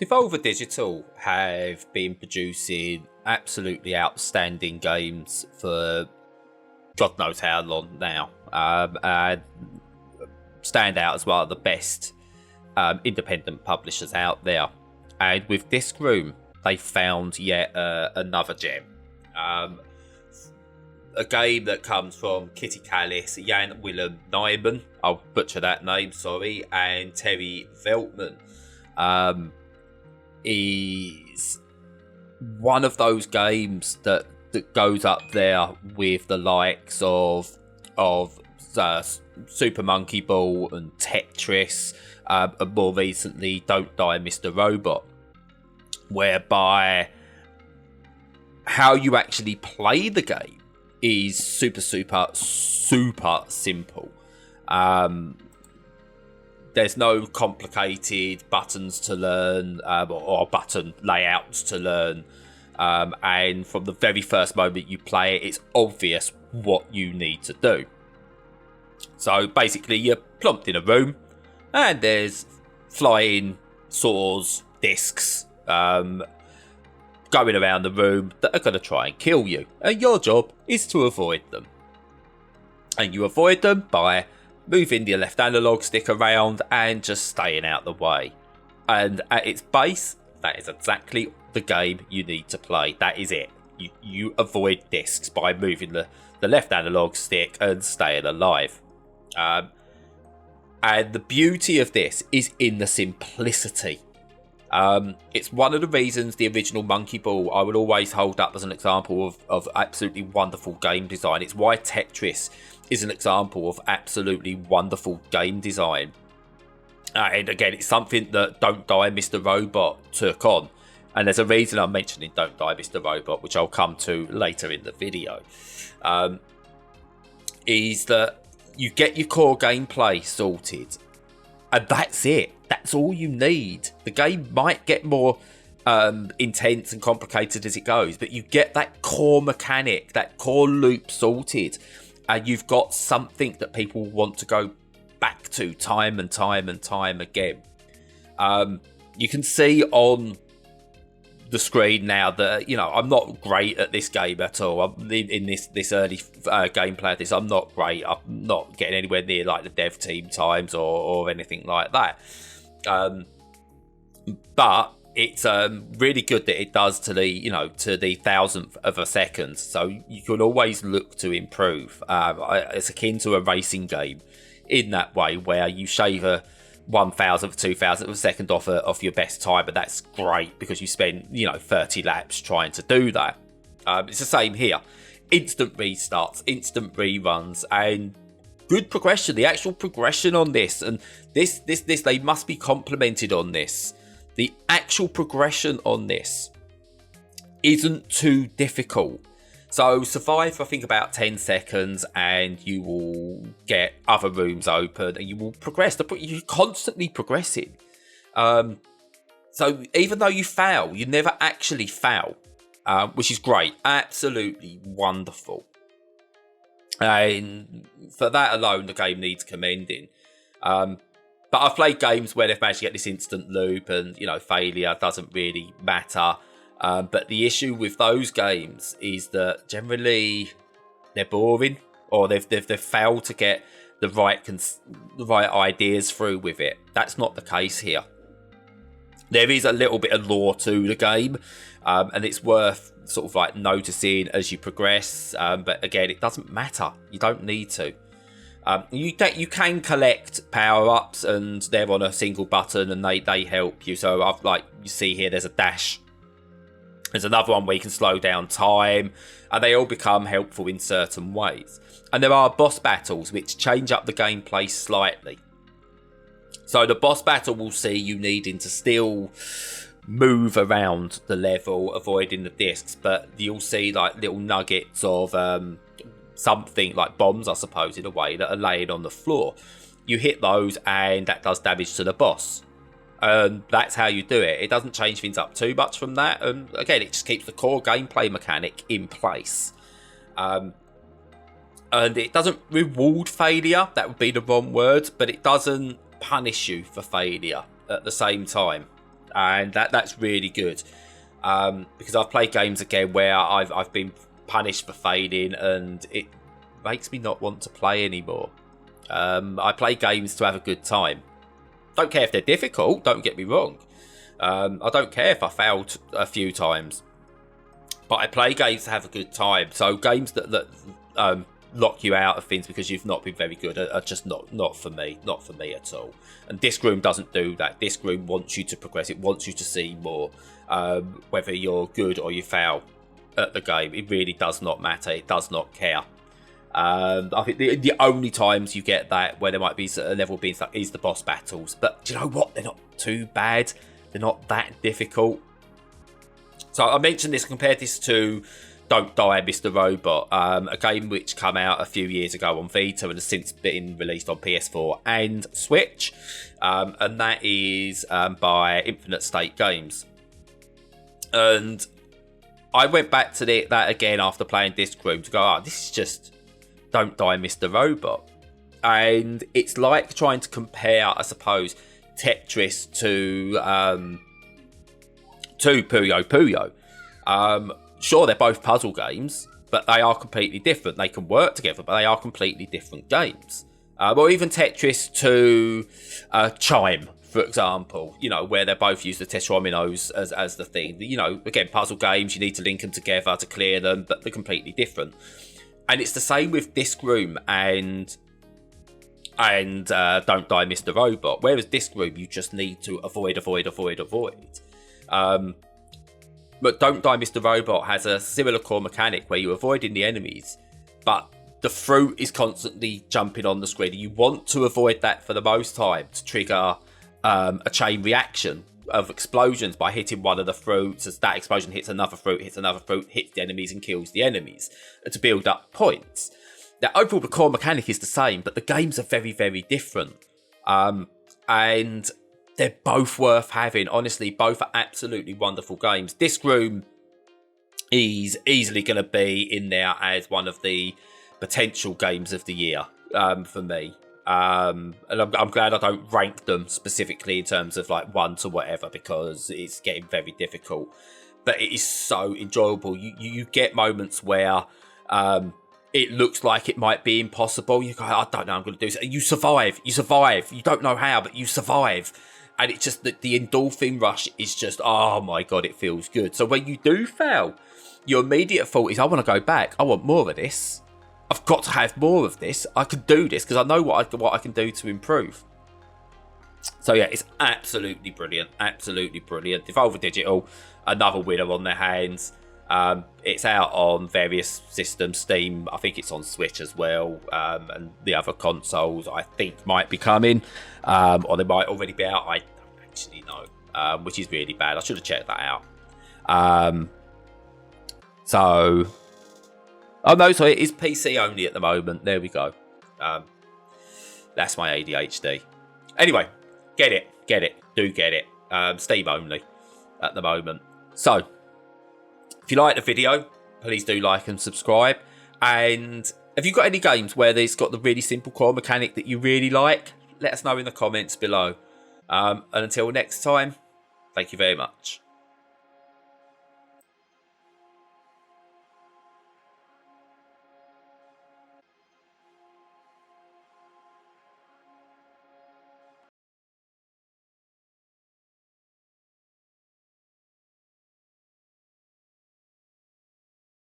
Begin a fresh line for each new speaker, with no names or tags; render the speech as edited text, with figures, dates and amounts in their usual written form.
Devolver Digital have been producing absolutely outstanding games for God knows how long now. And stand out as one of the best independent publishers out there. And with Disc Room, they found yet another gem. A game that comes from Kitty Callis, Jan Willem Nijman, I'll butcher that name, sorry, and Terry Veltman. Is one of those games that goes up there with the likes of Super Monkey Ball and Tetris, and more recently Don't Die Mr. Robot, whereby how you actually play the game is super simple. There's no complicated buttons to learn or button layouts to learn. And from the very first moment you play it, it's obvious what you need to do. So basically you're plumped in a room and there's flying saws, discs, going around the room that are going to try and kill you. And your job is to avoid them. And you avoid them by moving your left analog stick around and just staying out the way. And at its base, that is exactly the game you need to play. That is it. You avoid discs by moving the left analog stick and staying alive. And the beauty of this is in the simplicity. It's one of the reasons the original Monkey Ball I would always hold up as an example of absolutely wonderful game design. It's why Tetris is an example of absolutely wonderful game design. And again, it's something that Don't Die Mr. Robot took on. And there's a reason I'm mentioning Don't Die Mr. Robot, which I'll come to later in the video. Is that you get your core gameplay sorted. And that's it. That's all you need. The game might get more intense and complicated as it goes, but you get that core mechanic, that core loop sorted, and you've got something that people want to go back to time and time and time again. You can see on the screen now that, you know, I'm not great at this game at all. I'm in this early gameplay of this, I'm not great. I'm not getting anywhere near like the dev team times or anything like that. But it's really good that it does to the thousandth of a second. So you can always look to improve. It's akin to a racing game in that way, where you shave a 1,000th, 2,000th of a second off your best time, but that's great because you spend 30 laps trying to do that. It's the same here. Instant restarts, instant reruns, and good progression. The actual progression on this, and this they must be complimented on this. The actual progression on this isn't too difficult. So survive for I think about 10 seconds and you will get other rooms open and you will progress. You're constantly progressing. So even though you fail, you never actually fail, which is great. Absolutely wonderful. And for that alone, the game needs commending. But I've played games where they've managed to get this instant loop and, failure doesn't really matter. But the issue with those games is that generally they're boring, or they've failed to get the right ideas through with it. That's not the case here. There is a little bit of lore to the game, and it's worth sort of like noticing as you progress. But again, it doesn't matter. You don't need to. You can collect power-ups, and they're on a single button, and they help you. So you see here, there's a dash. There's another one where you can slow down time, and they all become helpful in certain ways. And there are boss battles which change up the gameplay slightly. So the boss battle will see you needing to still move around the level, avoiding the discs, but you'll see like little nuggets of something like bombs, I suppose, in a way, that are laying on the floor. You hit those and that does damage to the boss. That's how you do it. It doesn't change things up too much from that. And again, it just keeps the core gameplay mechanic in place. And it doesn't reward failure. That would be the wrong word. But it doesn't punish you for failure at the same time. and that's really good. Because I've played games again where I've been punished for failing, and it makes me not want to play anymore. I play games to have a good time. Don't care if they're difficult, don't get me wrong. I don't care if I failed a few times. But I play games to have a good time. So games that lock you out of things because you've not been very good are just not for me. Not for me at all. And Disc Room doesn't do that. Disc Room wants you to progress. It wants you to see more. Whether you're good or you fail at the game, it really does not matter. It does not care. I think the only times you get that where there might be a level being stuck is the boss battles. But do you know what? They're not too bad. They're not that difficult. So I mentioned this, compared this to Don't Die, Mr. Robot, a game which came out a few years ago on Vita and has since been released on PS4 and Switch. And that is by Infinite State Games. And I went back to that again after playing Disc Room to go, this is just Don't Die, Mr. Robot. And it's like trying to compare, I suppose, Tetris to Puyo Puyo. Sure, they're both puzzle games, but they are completely different. They can work together, but they are completely different games. Or even Tetris to Chime, for example, where they both use the tetrominoes as the thing. Again, puzzle games, you need to link them together to clear them, but they're completely different. And it's the same with Disc Room and Don't Die, Mr. Robot. Whereas Disc Room, you just need to avoid. But Don't Die, Mr. Robot has a similar core mechanic where you're avoiding the enemies, but the fruit is constantly jumping on the screen. You want to avoid that for the most time to trigger a chain reaction of explosions by hitting one of the fruits. As that explosion hits another fruit, hits the enemies and kills the enemies, and to build up points. Now, overall, the core mechanic is the same, but the games are very, very different. And they're both worth having. Honestly, both are absolutely wonderful games. Disc Room is easily going to be in there as one of the potential games of the year for me. And I'm glad I don't rank them specifically in terms of like 1 to whatever, because it's getting very difficult. But it is so enjoyable. You get moments where it looks like it might be impossible. You go, I don't know, I'm going to do this. You survive. You don't know how, but you survive. And it's just that the endorphin rush is just, oh my God, it feels good. So when you do fail, your immediate thought is, I want to go back. I want more of this. I've got to have more of this. I can do this because I know what I can do to improve. So yeah, it's absolutely brilliant. Absolutely brilliant. Devolver Digital, another winner on their hands. It's out on various systems. Steam, I think it's on Switch as well. And the other consoles, I think, might be coming. Or they might already be out. I don't actually know. Which is really bad. I should have checked that out. Oh no, so it is PC only at the moment. There we go. That's my ADHD. Anyway, get it. Do get it. Steam only at the moment. So, if you like the video, please do like and subscribe. And have you got any games where it's got the really simple core mechanic that you really like? Let us know in the comments below. And until next time, thank you very much.